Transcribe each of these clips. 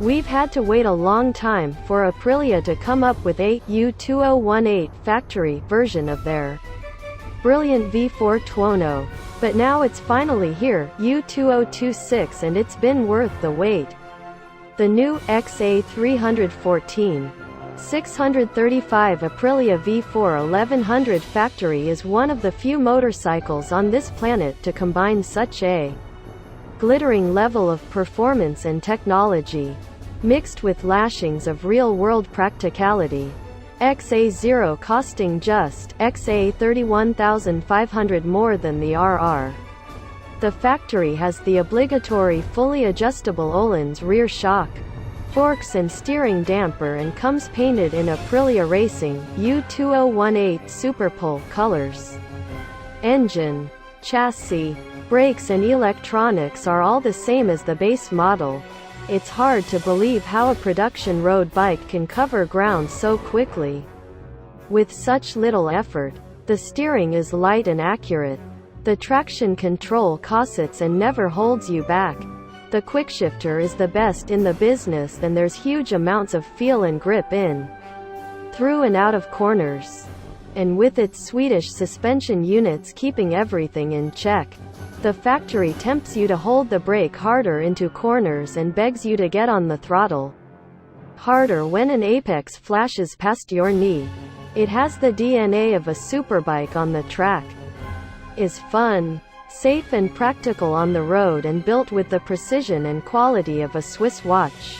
We've had to wait a long time for Aprilia to come up with a U2018 factory version of their brilliant V4 Tuono. But now it's finally here, U2026, and it's been worth the wait. The new XA314 635 Aprilia V4 1100 factory is one of the few motorcycles on this planet to combine such a glittering level of performance and technology, mixed with lashings of real-world practicality. XA0 costing just XA31,500 more than the RR. The factory has the obligatory fully adjustable Öhlins rear shock, forks and steering damper, and comes painted in Aprilia Racing U2018 Superpole colors. Engine, chassis, brakes and electronics are all the same as the base model. It's hard to believe how a production road bike can cover ground so quickly with such little effort. The steering is light and accurate. The traction control cossets and never holds you back. The quickshifter is the best in the business, and there's huge amounts of feel and grip in, through and out of corners. And with its Swedish suspension units keeping everything in check, the factory tempts you to hold the brake harder into corners and begs you to get on the throttle harder when an apex flashes past your knee. It has the DNA of a superbike on the track. Is fun, safe and practical on the road, and built with the precision and quality of a Swiss watch.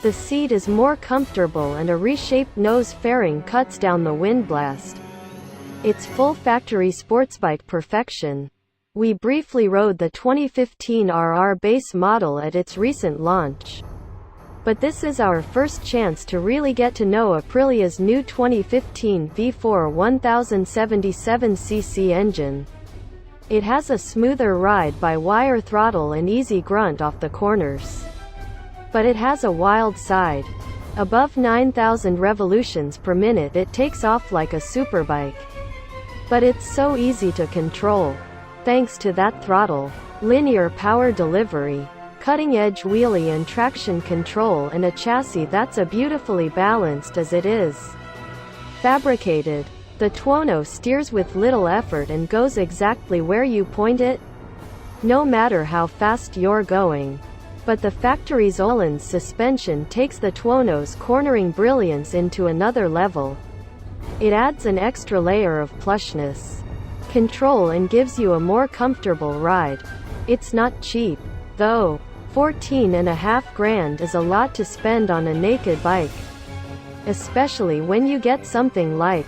The seat is more comfortable and a reshaped nose fairing cuts down the wind blast. It's full factory sportsbike perfection. We briefly rode the 2015 RR base model at its recent launch. But this is our first chance to really get to know Aprilia's new 2015 V4 1077cc engine. It has a smoother ride-by-wire throttle and easy grunt off the corners. But it has a wild side. Above 9,000 revolutions per minute it takes off like a superbike. But it's so easy to control, thanks to that throttle, linear power delivery, cutting-edge wheelie and traction control, and a chassis that's as beautifully balanced as it is fabricated. The Tuono steers with little effort and goes exactly where you point it, no matter how fast you're going. But the factory's Öhlins suspension takes the Tuono's cornering brilliance into another level. It adds an extra layer of plushness, control, and gives you a more comfortable ride. It's not cheap, though. 14.5 grand is a lot to spend on a naked bike, especially when you get something like